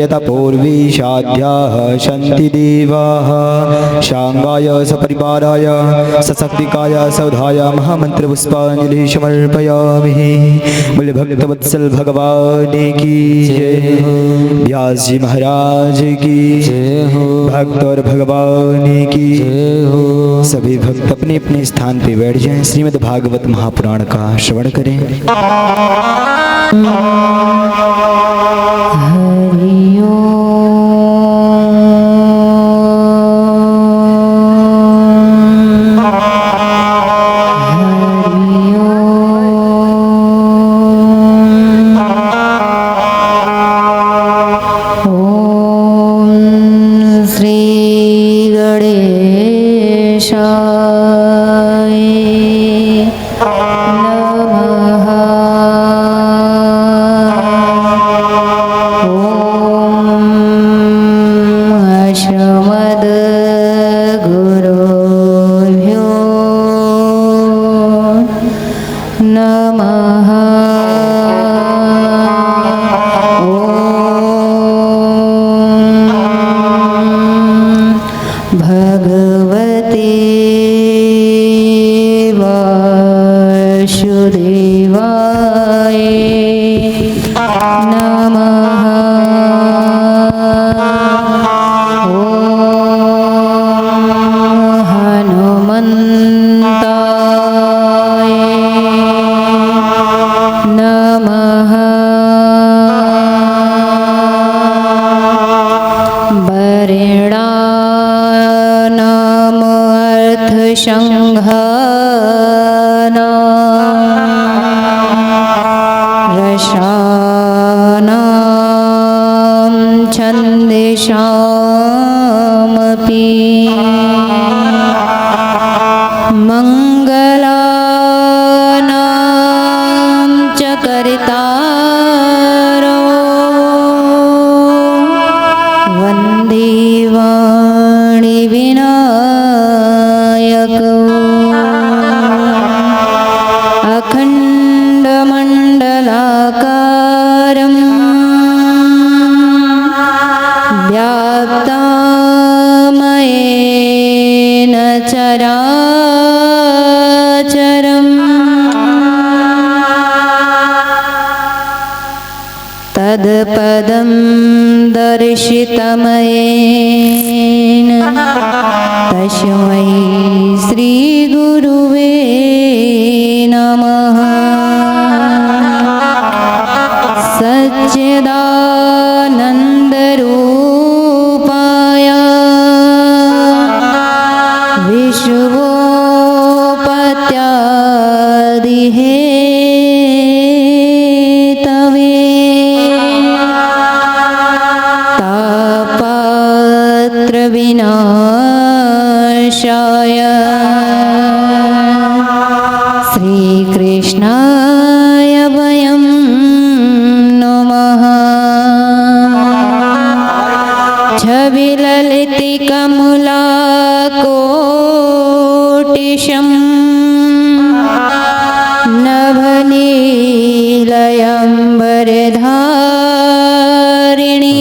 यथा पूर्वीशाद्याः सन्ति देवाः शांगाय सपरिवाराय सशक्तिकाय सौधाय महामंत्रपुष्पांजलि समर्पयामि। बोले भक्तवत्सल भगवान की जय, व्यास जी महाराज की जय हो, भक्त और भगवान की जय हो। सभी भक्त अपने अपने स्थान पे बैठ जाएं, श्रीमद् भागवत महापुराण का श्रवण करें। तत्पदं दर्शितमयेन तस्मै श्रीगुरुवे नमः। सच्चिदानन्दरूपाय विश्वोपत्यादिहे विनाशाय श्रीकृष्णाय वयं नमः। छविललितकमलाकोटिशं नभनीलयम्बरधारिणी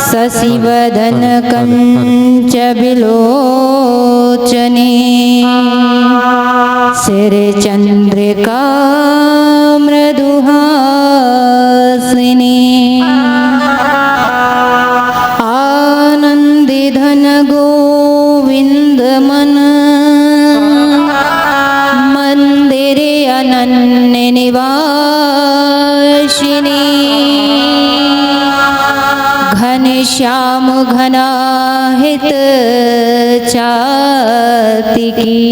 शशिवदन कंचबिलोचने शिरचन्द्रिका मृदुहासिनी आनन्दिधन गोविन्दमन मन्दिरे अनन्यनिवासिनी घनश्याम घनाहित चातिकी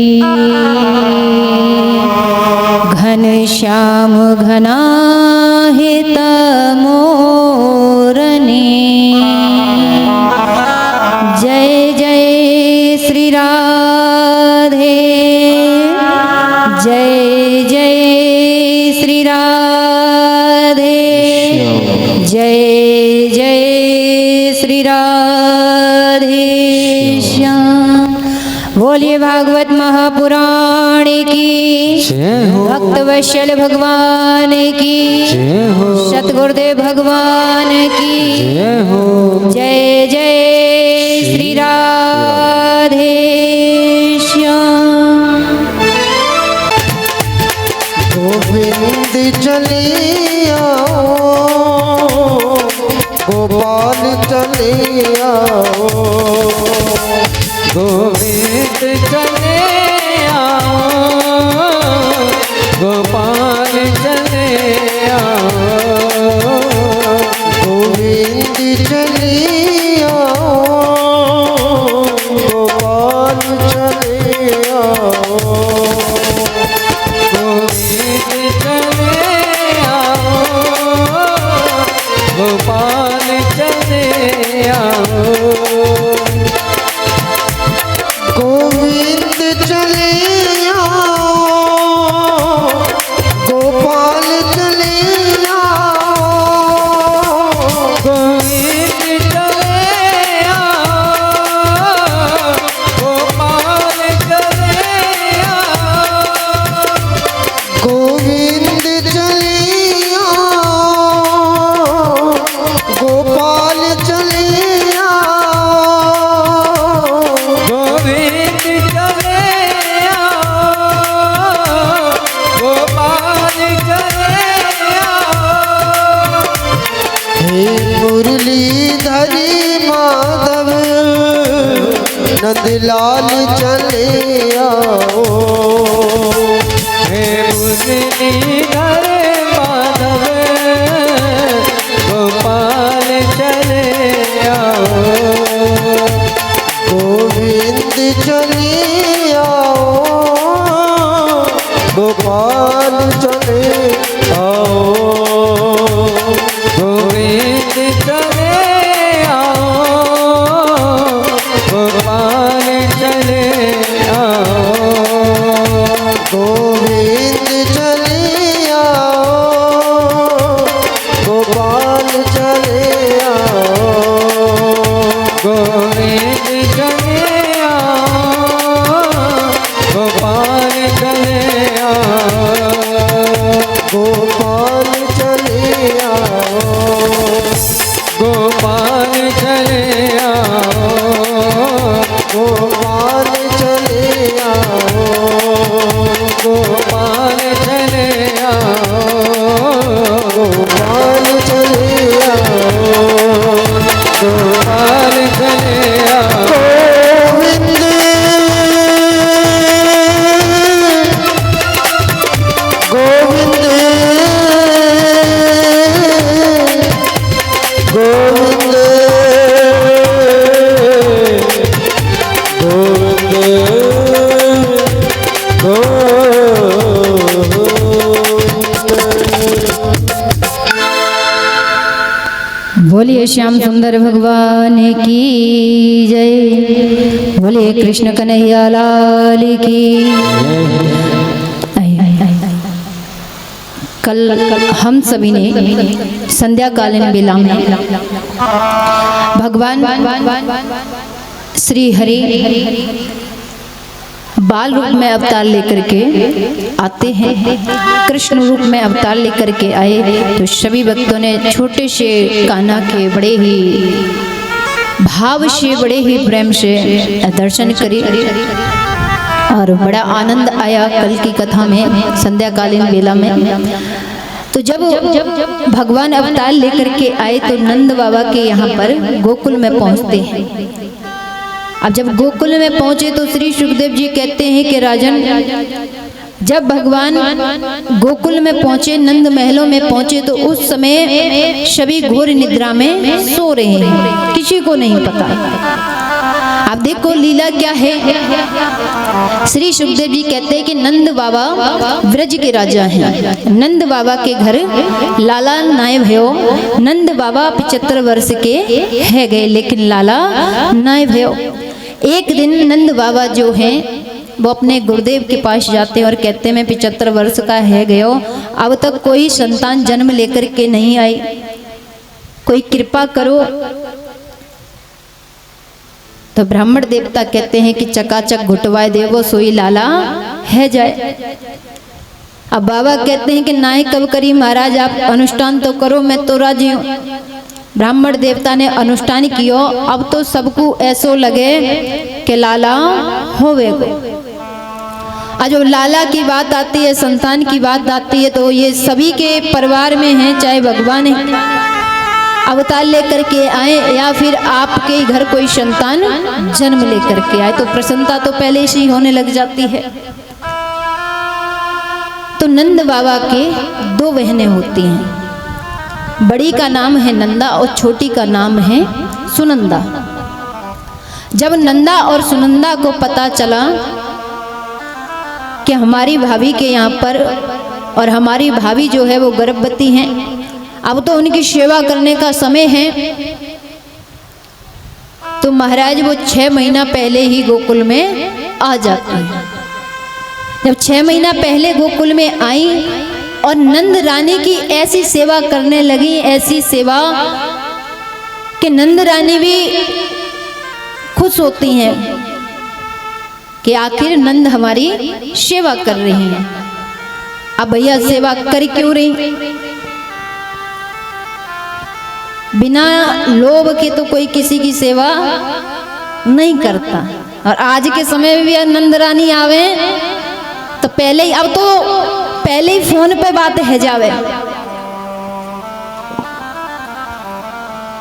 घनश्याम घनाहित मोरनी। जय जय श्री राधे, जय जय श्री राधे, जय जय श्री राधे श्याम। बोलिए भागवत महापुराण की जय हो। भक्त वत्सल भगवान की जय हो। सतगुरुदेव भगवान की जय हो। जय जय श्री राधे श्याम। गोविंद चले आओ, गोपाल चले आओ, गोविंद चले आओ, गोपाल चले आओ, गोविंद चले आओ, गोपाल चले आओ, गोविंद चले आओ, गोपाल चले आओ, गोविंद चले आओ, गोपाल चले आओ, गोविंद चले आओ, गोपाल चले आओ, गोविंद चले आओ, गोपाल चले आओ, गोविंद चले आओ, गोपाल चले आओ, हे मुरलीधरी माधव नंदलाल चले आओ, हे मुरलीधर माधव गोपाल चले आओ, गोविंद चले आओ, गोपाल चले आओ, गोविंद चले आओ, गोपाल चले आओ, गोविंद चले आओ, गोपाल चले आओ, गोविंद चले आओ, गोपाल चले आओ, गोपाल चले आओ, गोपाल चले आओ, गोपाल चले आओ, गोपाल चले आओ, गोपाल चले आओ, गोपाल चले आओ, गोविंद गोविंद गोविंद बोलिए श्याम सुंदर भगवान की जय। बोलिए कृष्ण कन्हैया लाल की। कल हम सभी ने संध्याकालीन बेला में भगवान श्री हरि बाल रूप में अवतार लेकर के आते हैं, कृष्ण रूप में अवतार लेकर के आए तो सभी भक्तों ने छोटे से कान्हा के बड़े ही भाव से, बड़े ही प्रेम से दर्शन करे और बड़ा आनंद आया कल की कथा में संध्याकालीन बेला में। तो जब भगवान अवतार लेकर के आए तो नंद बाबा के यहाँ पर गोकुल में पहुँचते हैं। अब जब गोकुल में पहुंचे तो श्री सुखदेव जी कहते हैं कि राजन, जब भगवान गोकुल में पहुंचे, नंद महलों में पहुंचे तो उस समय सभी घोर निद्रा में सो रहे हैं, किसी को नहीं पता। अब देखो लीला क्या है। श्री सुखदेव जी कहते हैं कि नंद बाबा व्रज के राजा हैं। नंद बाबा के घर लाला नाय भयो। नंद बाबा 75 वर्ष के है गए, लेकिन लाला नाय भयो। एक दिन नंद बाबा जो हैं वो अपने गुरुदेव के पास जाते हैं और कहते हैं मैं 75 वर्ष का है गयो, अब तक कोई संतान जन्म लेकर के नहीं आई, कोई कृपा करो। तो ब्राह्मण देवता कहते हैं कि चकाचक घुटवाए देवो सोई लाला है जाए। अब बाबा कहते हैं कि नाय कब करी महाराज, आप अनुष्ठान तो करो, मैं तो राजी हूँ। ब्राह्मण देवता ने अनुष्ठान कियो। अब तो सबको ऐसो लगे कि लाला होवे को। आज जब लाला की बात आती है, संतान की बात आती है, तो ये सभी के परिवार में है, चाहे भगवान है अवतार लेकर के आए या फिर आपके घर कोई संतान जन्म लेकर के आए, तो प्रसन्नता तो पहले से ही होने लग जाती है। तो नंद बाबा के दो बहनें होती हैं, बड़ी का नाम है नंदा और छोटी का नाम है सुनंदा। जब नंदा और सुनंदा को पता चला कि हमारी भाभी के यहाँ पर, और हमारी भाभी जो है वो गर्भवती हैं, अब तो उनकी सेवा करने का समय है, तो महाराज वो 6 महीना पहले ही गोकुल में आ जाती हैं। जब 6 महीना पहले गोकुल में आई और नंद रानी की ऐसी सेवा करने लगी, ऐसी सेवा कि नंद रानी भी खुश होती हैं कि आखिर नंद हमारी सेवा कर रही हैं। अब भैया सेवा कर क्यों रही? बिना लोभ के तो कोई किसी की सेवा नहीं करता। और आज के समय में भी नंद रानी आवे तो पहले ही, अब तो पहले ही फोन पे बात है जावे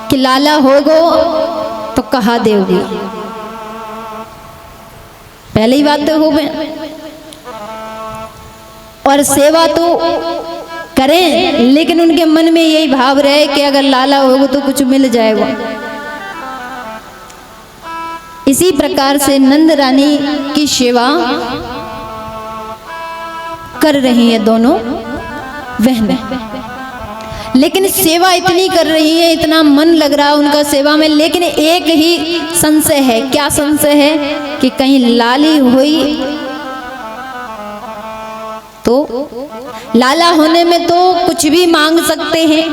कि लाला होगो तो कहा देगी, पहले ही बातें हो गए। और सेवा तो करें, लेकिन उनके मन में यही भाव रहे कि अगर लाला होगा तो कुछ मिल जाएगा। इसी प्रकार से नंद रानी की सेवा कर रही है दोनों बहनें, लेकिन सेवा इतनी कर रही है, इतना मन लग रहा है उनका सेवा में, लेकिन एक ही संशय है। क्या संशय है? कि कहीं लाली हुई तो लाला होने में तो कुछ भी मांग सकते हैं,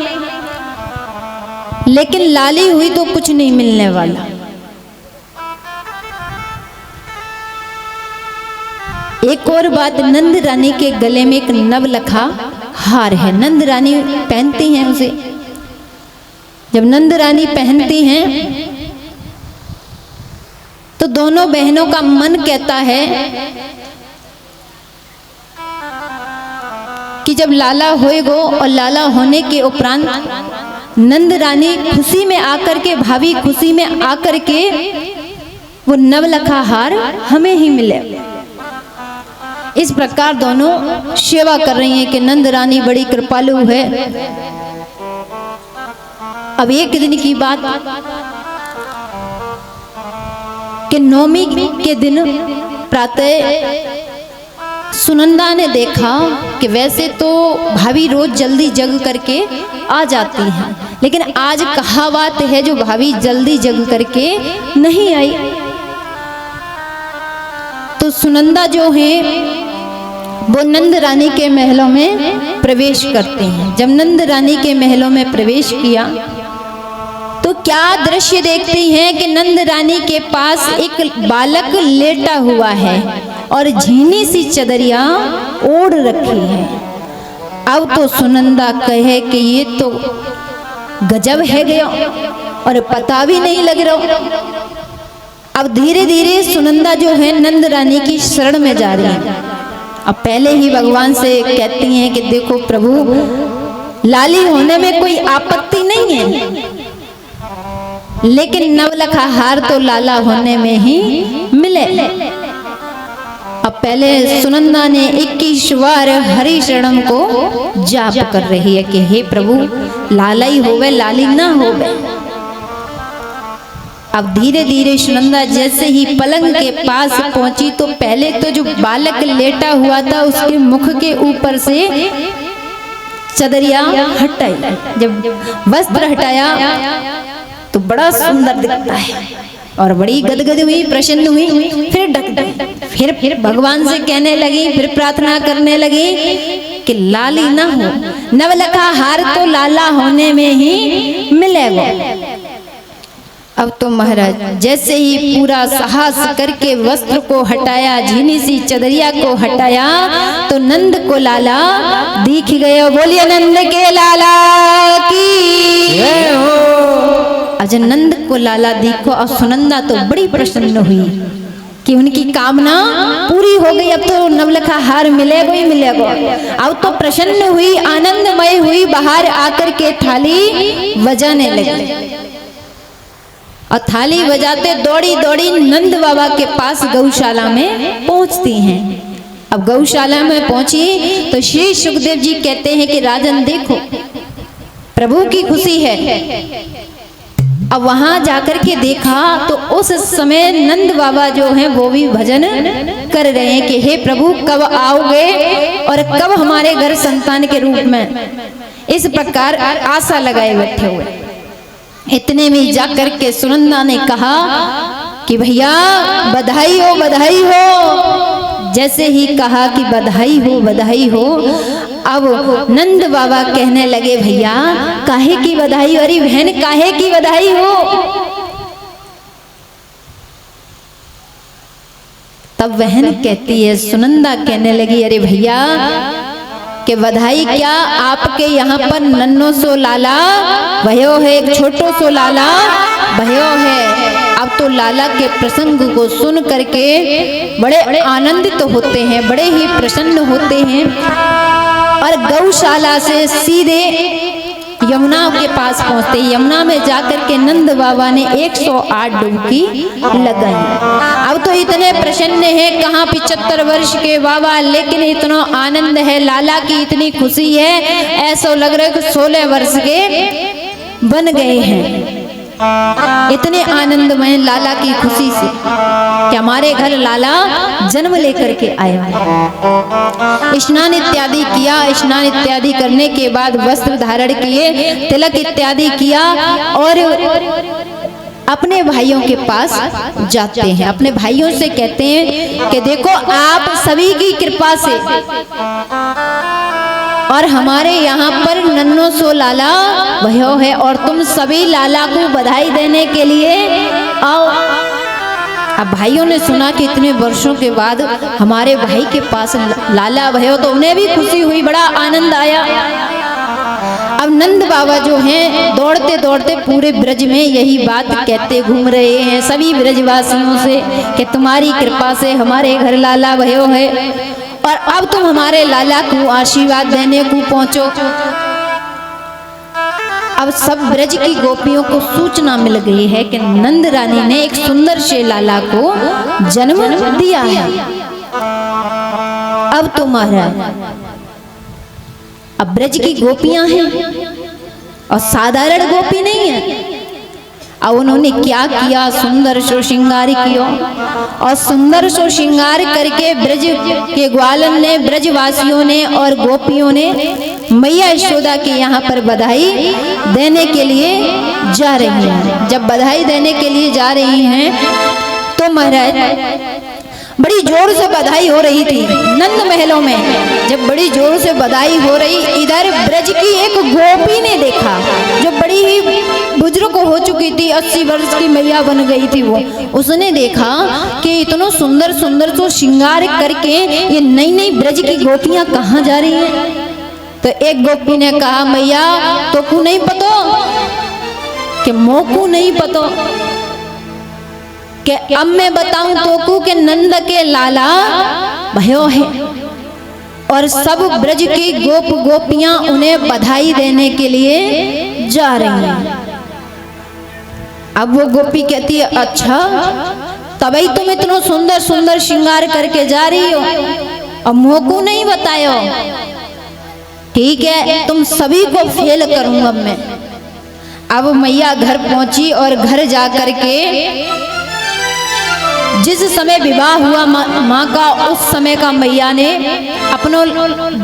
लेकिन लाली हुई तो कुछ नहीं मिलने वाला। एक और बात, नंद रानी के गले में एक नवलखा हार है, नंद रानी पहनती हैं उसे। जब नंद रानी पहनती हैं तो दोनों बहनों का मन कहता है कि जब लाला होएगो और लाला होने के उपरांत नंद रानी खुशी में आकर के, भाभी खुशी में आकर के वो नवलखा हार हमें ही मिले। इस प्रकार दोनों सेवा कर रही हैं कि नंद रानी बड़ी कृपालु है। अब एक दिन की बात कि नवमी के दिन प्रातः सुनंदा ने देखा कि वैसे तो भाभी रोज जल्दी जग करके आ जाती हैं, लेकिन आज कहावत है जो भाभी जल्दी जग करके नहीं आई। तो सुनंदा जो है वो नंद रानी के महलों में प्रवेश करते हैं। जब नंद रानी के महलों में प्रवेश किया तो क्या दृश्य देखती हैं कि नंद रानी के पास एक बालक लेटा हुआ है और झीनी सी चदरिया ओढ़ रखी है। अब तो सुनंदा कहे कि ये तो गजब है गया और पता भी नहीं लग रहा। अब धीरे धीरे सुनंदा जो है नंद रानी की शरण में जा रही है। अब पहले ही भगवान से कहती हैं कि देखो प्रभु, लाली होने में कोई आपत्ति नहीं है, लेकिन नवलखा हार तो लाला होने में ही मिले। अब पहले सुनंदा ने 21 बार हरि शरणम को जाप कर रही है कि हे प्रभु, लाला ही होवे, लाली ना होवे। अब धीरे धीरे सुनंदा जैसे ही पलंग के पास पहुंची तो पहले तो जो बालक लेटा हुआ था उसके मुख के ऊपर से चदरिया हटाई। जब वस्त्र हटाया तो बड़ा सुंदर दिखता है और बड़ी गदगद हुई, प्रसन्न हुई। फिर ढक दी, फिर भगवान से कहने लगी, फिर प्रार्थना करने लगी कि लाली ना हो, नवलखा हार तो लाला होने में ही मिलेगा। अब तो महाराज जैसे ही पूरा साहस करके वस्त्र को हटाया, झीनी सी चदरिया को हटाया, तो नंद को लाला दिख गया। बोलिए नंद के लाला की जय हो। आज नंद को लाला दिखो और सुनंदा तो बड़ी प्रसन्न हुई कि उनकी कामना पूरी हो गई। अब तो नवलखा हार मिलेगा ही मिलेगा। अब तो प्रसन्न हुई, आनंदमय हुई, बाहर आकर के थाली बजाने लगी और थाली बजाते दौड़ी दौड़ी नंद बाबा के पास गौशाला में पहुंचती हैं। अब गौशाला में पहुंची तो श्री सुखदेव जी कहते हैं कि राजन देखो प्रभु की खुशी है। अब वहां जाकर के देखा तो उस समय नंद बाबा जो हैं वो भी भजन कर रहे हैं कि हे प्रभु कब आओगे और कब हमारे घर संतान के रूप में, इस प्रकार आशा लगाए बैठे हुए। इतने में जाकर के सुनंदा ने कहा कि भैया बधाई हो बधाई हो। जैसे ही कहा कि बधाई हो बधाई हो, अब नंद बाबा कहने लगे भैया काहे की बधाई, अरे बहन काहे की बधाई हो। तब बहन कहती है, सुनंदा कहने लगी अरे भैया कि बधाई क्या, आपके यहाँ पर नन्नो सो लाला भयो है, एक छोटो सो लाला भयो है। अब तो लाला के प्रसंग को सुन करके बड़े आनंदित होते हैं, बड़े ही प्रसन्न होते हैं और गौशाला से सीधे यमुना के पास पहुंचते। यमुना में जाकर के नंद बाबा ने 108 डुबकी लगाई। अब तो इतने प्रसन्न है, कहाँ 75 वर्ष के बाबा, लेकिन इतना आनंद है, लाला की इतनी खुशी है, ऐसा लग रहा है कि 16 वर्ष के बन गए हैं। इतने आनंदमय लाला की खुशी से कि हमारे घर लाला जन्म लेकर के आया। स्नान इत्यादि किया, स्नान इत्यादि करने के बाद वस्त्र धारण किए, तिलक इत्यादि किया और अपने भाइयों के पास जाते हैं। अपने भाइयों से कहते हैं कि देखो आप सभी की कृपा से और हमारे यहाँ पर नन्नो सो लाला भयो है और तुम सभी लाला को बधाई देने के लिए आओ। अब भाइयों ने सुना कि इतने वर्षों के बाद हमारे भाई के पास लाला भयो, तो उन्हें भी खुशी हुई, बड़ा आनंद आया। अब नंद बाबा जो हैं दौड़ते दौड़ते पूरे ब्रज में यही बात कहते घूम रहे हैं सभी ब्रजवासियों से कि तुम्हारी कृपा से हमारे घर लाला भयो है और अब तुम हमारे लाला को आशीर्वाद देने को पहुंचो। अब सब ब्रज की गोपियों को सूचना मिल गई है कि नंद रानी ने एक सुंदर से लाला को जन्म दिया है। अब तो महाराज अब ब्रज की गोपियां हैं और साधारण गोपी नहीं है। अब उन्होंने क्या किया, सुंदर सो श्रृंगार किया और सुंदर सो श्रृंगार करके ब्रज के ग्वालन ने, ब्रजवासियों ने और गोपियों ने मैया यशोदा के यहाँ पर बधाई देने के लिए जा रही हैं। जब बधाई देने के लिए जा रही हैं तो महाराज बड़ी जोर से बधाई हो रही थी नंद महलों में। जब बड़ी जोर से बधाई हो रही, इधर ब्रज की एक गोपी ने देखा जो बड़ी ही बुजुर्ग हो चुकी थी, 80 वर्ष की मैया बन गई थी वो। उसने देखा कि इतना सुंदर सुंदर तो श्रृंगार करके ये नई नई ब्रज की गोपियां कहाँ जा रही हैं। तो एक गोपी ने कहा मैया तो को नहीं पतो कि मोकू नहीं पतो कि अब मैं बताऊं तो को के नंद के लाला भयो है और सब ब्रज की गोप गोपियां उन्हें बधाई देने के लिए जा रही हैं। अब वो गोपी कहती है अच्छा तभी तुम इतना सुंदर सुंदर श्रृंगार करके जा रही हो और मोकू नहीं बतायो। ठीक है तुम सभी को फेल करूंगा मैं। अब मैया घर पहुंची और घर जा करके जिस समय विवाह हुआ माँ का, उस समय का मैया ने अपनो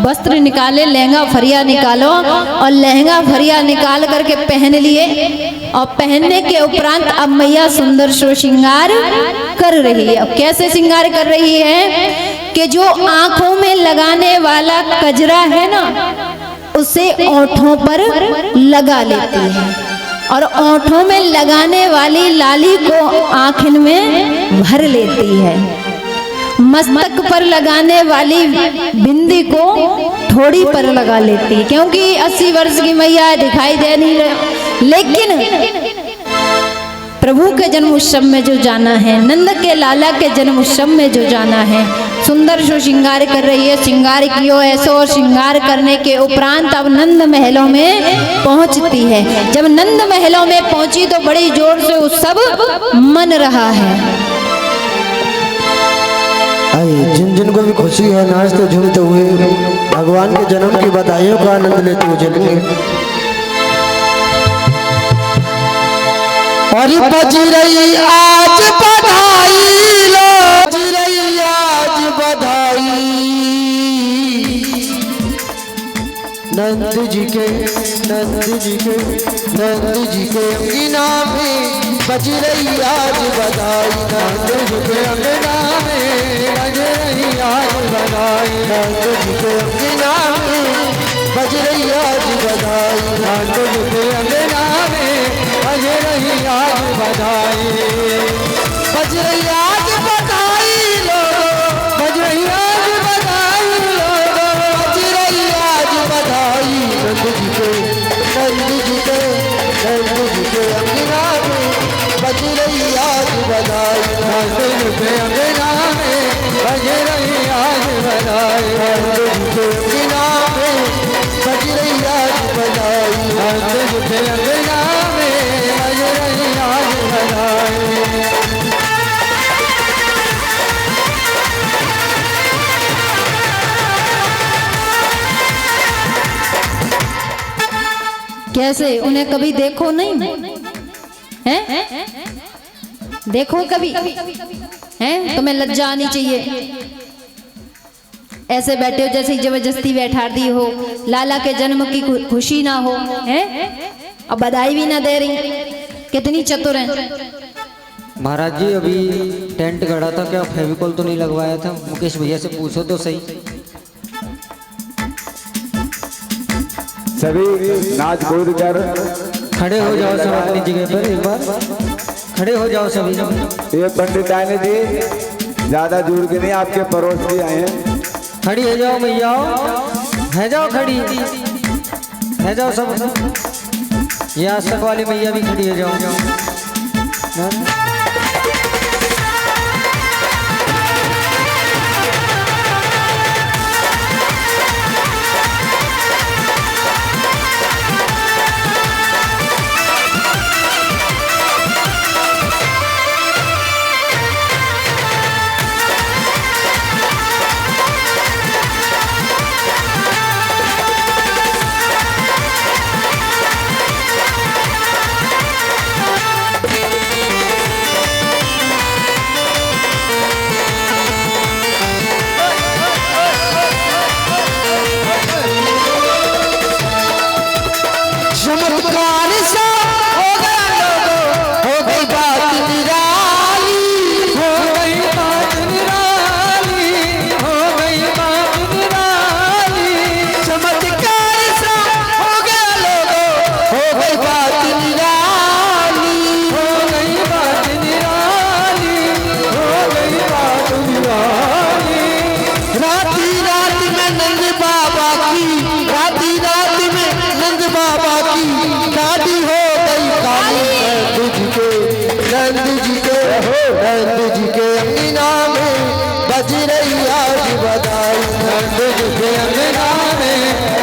वस्त्र निकाले, लहंगा फरिया निकालो और लहंगा फरिया निकाल करके पहन लिए और पहनने के उपरांत अब मैया सुंदर सो श्रृंगार कर रही है। अब कैसे श्रृंगार कर रही है कि जो आंखों में लगाने वाला कजरा है ना उसे ओठों पर लगा लेती है। और ओंठों में लगाने वाली लाली को आँखिन में भर लेती है। मस्तक पर लगाने वाली बिंदी को ठोड़ी पर लगा लेती है, क्योंकि 80 वर्ष की मैया दिखाई दे नहीं रही, लेकिन प्रभु के जन्म उत्सव में जो जाना है, नंद के लाला के जन्म उत्सव में जो जाना है, सुंदर सो श्रृंगार कर रही है। श्रृंगार कियो ऐसो, और श्रृंगार करने के उपरांत अब नंद महलों में पहुंचती है। जब नंद महलों में पहुंची तो बड़ी जोर से उत्सव मन रहा है। आइए, जिन जिन को भी खुशी है नाचते झूमते हुए भगवान के जन्म की बधाइयों का आनंद लेते हुए चलेंगे। और बज रही आज बधाई लो, बज रही आज बधाई नंद जी के, नंद जी के, नंद जी के अंगना में बज रही आज बधाई, नंद जी के अंगना में बज रही आज बधाई, नंद जी के अंगना में बज रही आज बधाई, नंद जी के अंगना में बज रही आज बधाई, बज रही आज बधाई लो, बज रही आज बधाई लो, बज रही आज बधाई नंद जी के, नंद जी के, नंद जी के अंगना में बज रही आज बधाई, नंद जी के अंगना में बज रही आज बधाई, नंद जी के अंगना में बज रही आज बधाई, नंद जी के अंगना में बज रही आज बधाई। कैसे उन्हें कभी देखो नहीं हैं? देखो कभी हैं? तुम्हें लज्जा आनी चाहिए। ऐसे बैठे हो जैसे जबरदस्ती बैठा दी हो, लाला के जन्म की खुशी ना हो, हैं? अब बधाई भी ना दे रही, कितनी चतुर हैं। महाराज जी अभी टेंट गड़ा था, क्या फेविकॉल तो नहीं लगवाया था? मुकेश भैया से पूछो तो सही। सभी नाच कूद कर खड़े हो जाओ सब अपनी जगह पर, एक बार खड़े हो जाओ सभी। ये पंडितानी जी ज्यादा दूर के नहीं, आपके पड़ोस भी आए हैं। खड़ी हो जाओ मैया, है जाओ खड़ी, है जाओ सब। ये आज तक वाली मैया भी खड़ी हो जाओ। चमत्कार सा हो गया लोगों, हो गई बात निराली, हो गई बात निराली, हो गई बात निराली। चमत्कार सा हो गया लोगों, हो गई बात निराली, हो गई बात निराली, हो गई बात निराली। राती रात में नंद बाबा की, राती रात में नंद बाबा शादी हो गई काली, नंद जी के, नंद जी के, नंद जी के अंगना में बज रही आज बधाई, नंद जी के अंगना में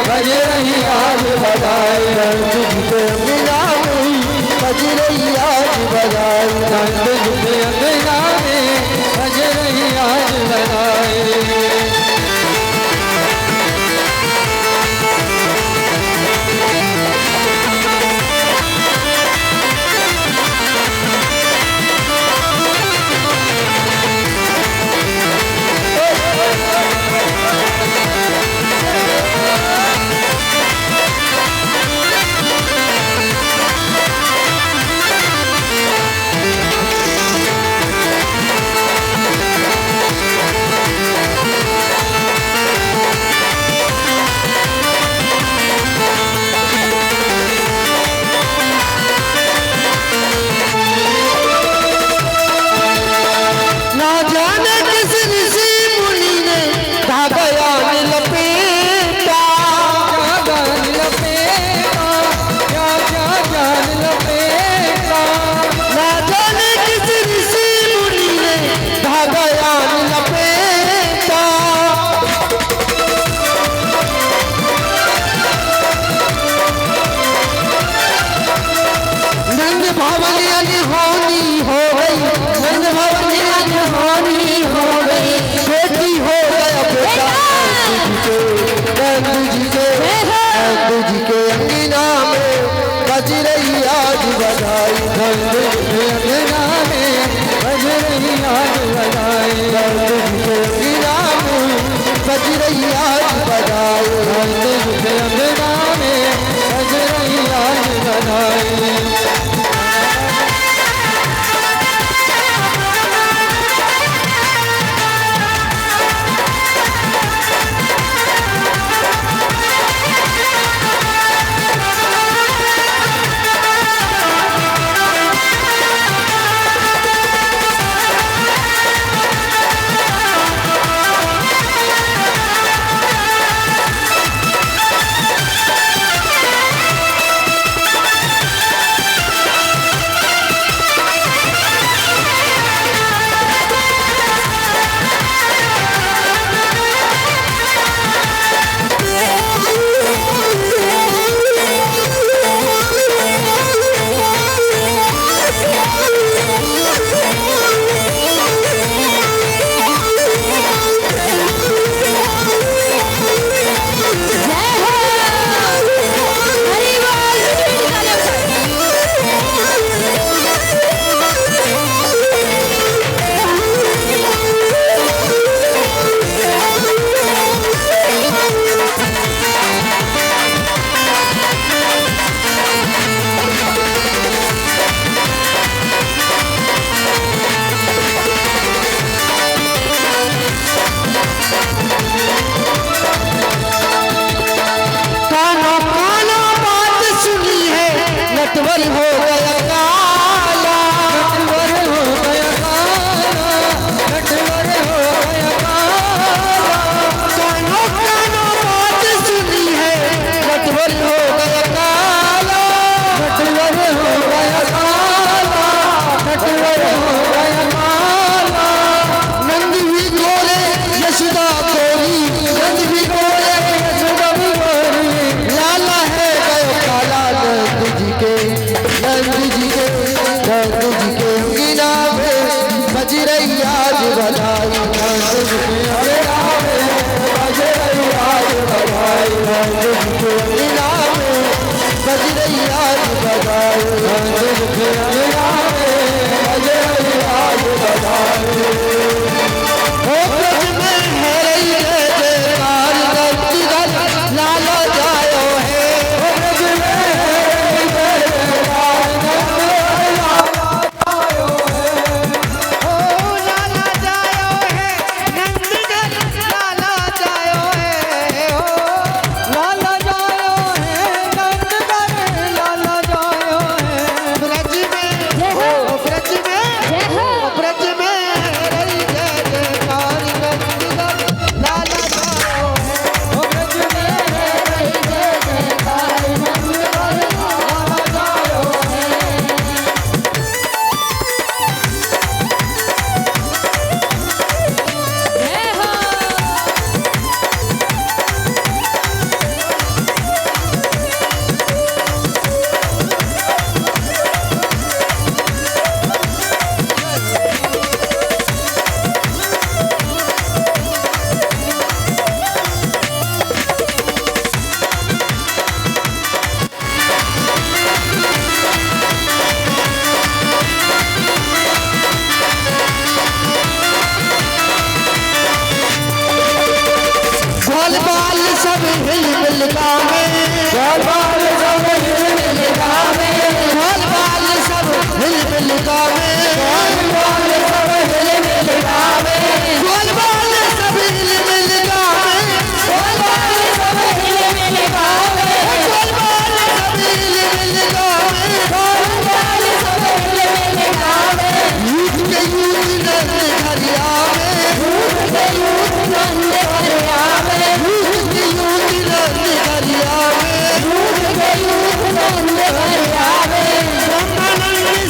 बज रही आज बधाई, नंद जी के अंगना में बज रही आज बधाई, नंद जी के अंगना में बज रही आज बधाई। भवनी अनहोनी हो गई, नंद भवनी अनहोनी हो गई, बेटी हो गया बेटा नंद जी के अंगना में बज रही आज बधाई, नंद जी के अंगना में बज रही आज बधाई, नंद जी के अंगना में बज रही आज बधाई, नंद जी के अंगना में बज रही आज बधाई।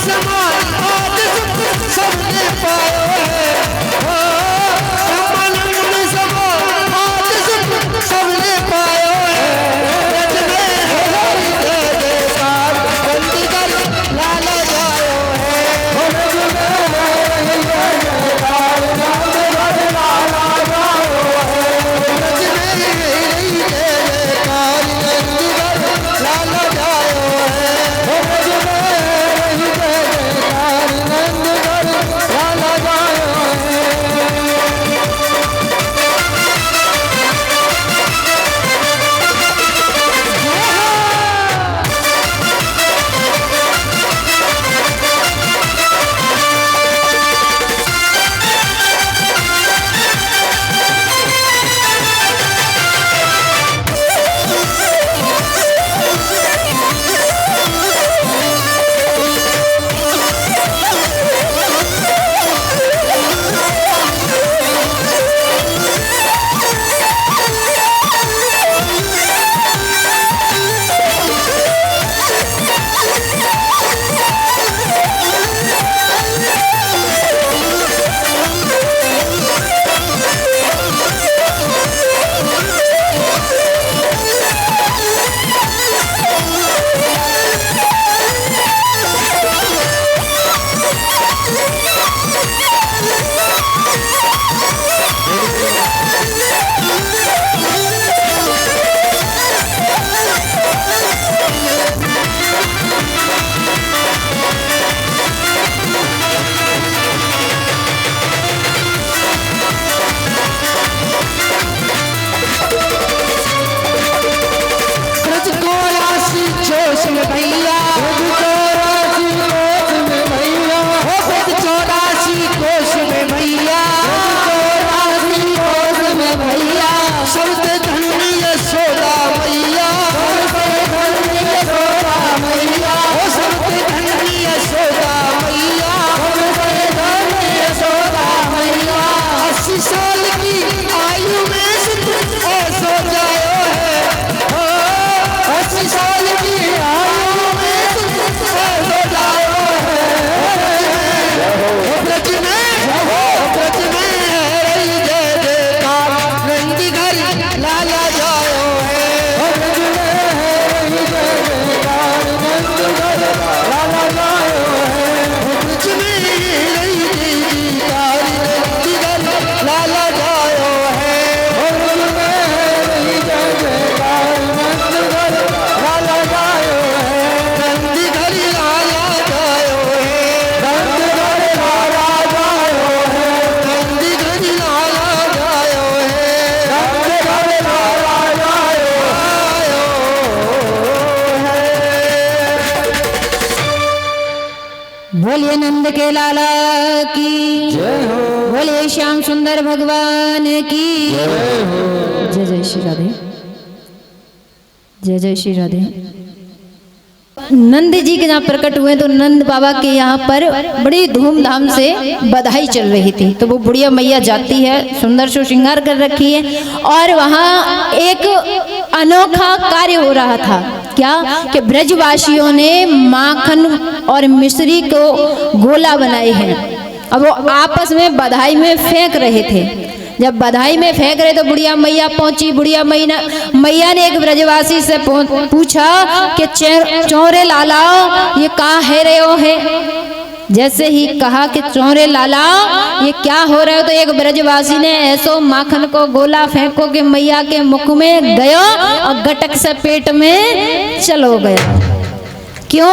समान बोलिए नंद के लाला की बोलिए श्याम सुंदर भगवान की जय जय श्री राधे। जय जय श्री राधे। नंद जी के जहाँ प्रकट हुए तो नंद बाबा के यहाँ पर बड़ी धूमधाम से बधाई चल रही थी। तो वो बुढ़िया मैया जाती है, सुंदर सो श्रृंगार कर रखी है, और वहाँ एक अनोखा कार्य हो रहा था। क्या कि ब्रजवासियों ने माखन और मिश्री को गोला बनाए हैं। अब वो आपस में बधाई में फेंक रहे थे। जब बधाई में फेंक रहे तो बुढ़िया मैया पहुंची। बुढ़िया मैया ने एक ब्रजवासी से पूछा कि चौरे लाला ये कहाँ है रहे हो है। जैसे ही कहा कि चौरे लाला ये क्या हो रहा है, तो एक ब्रजवासी ने ऐसो माखन को गोला फेंको कि मैया के मुख में गयो और गटक से पेट में चलो गया। क्यों?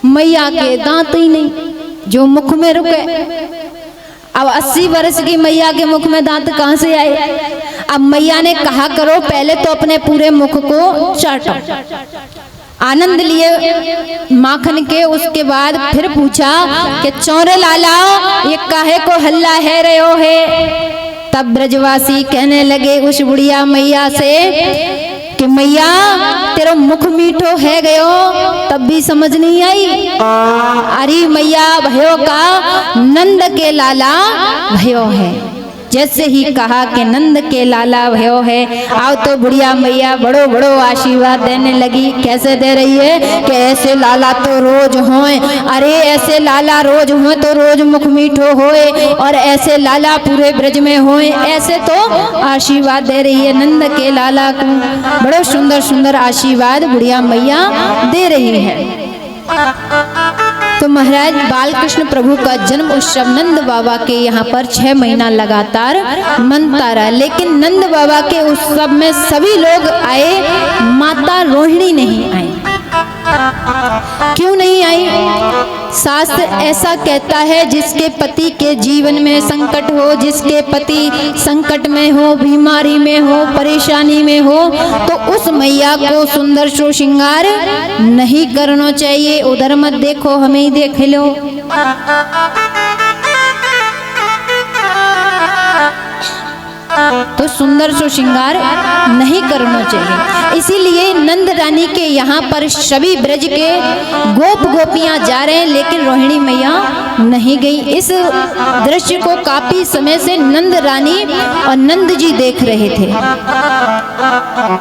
मैया के दांत ही नहीं जो मुख में रुके। अब 80 वर्ष की मैया के मुख में दांत कहाँ से आए? अब मैया ने कहा करो पहले तो अपने पूरे मुख को चाटो। आनंद लिए माखन के, उसके बाद फिर पूछा कि चौरे लाला ये काहे को हल्ला है रहे हो है। तब ब्रजवासी कहने लगे उस बुढ़िया मैया से कि मैया तेरा मुख मीठो है गयो, तब भी समझ नहीं आई। अरे मैया भयो का नंद के लाला भयो है। जैसे ही कहा कि नंद के लाला भयो है, आओ तो बुढ़िया मैया बड़ो बड़ो आशीर्वाद देने लगी। कैसे दे रही है कि ऐसे लाला तो रोज होए, अरे ऐसे लाला रोज होए तो रोज मुख मीठो होए, और ऐसे लाला पूरे ब्रज में होए, ऐसे तो आशीर्वाद दे रही है नंद के लाला को। बड़ो सुंदर सुंदर आशीर्वाद बुढ़िया मैया दे रही है। तो महाराज बालकृष्ण प्रभु का जन्म उत्सव नंद बाबा के यहाँ पर 6 महीना लगातार मनता रहा। लेकिन नंद बाबा के उत्सव में सभी लोग आए, माता रोहिणी नहीं आई। क्यों नहीं आई? शास्त्र ऐसा कहता है जिसके पति के जीवन में संकट हो, जिसके पति संकट में हो, बीमारी में हो, परेशानी में हो, तो उस मैया को सुंदर सो श्रृंगार नहीं करना चाहिए। उधर मत देखो, हमें ही देख लो। तो सुंदर सो श्रृंगार नहीं करना चाहिए। इसीलिए नंद रानी के यहाँ पर सभी ब्रज के गोप गोपियां जा रहे हैं, लेकिन रोहिणी मैया नहीं गई। इस दृश्य को काफी समय से नंद रानी और नंद जी देख रहे थे।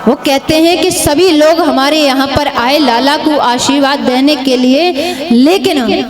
वो कहते हैं कि सभी लोग हमारे यहाँ पर आए लाला को आशीर्वाद देने के लिए, लेकिन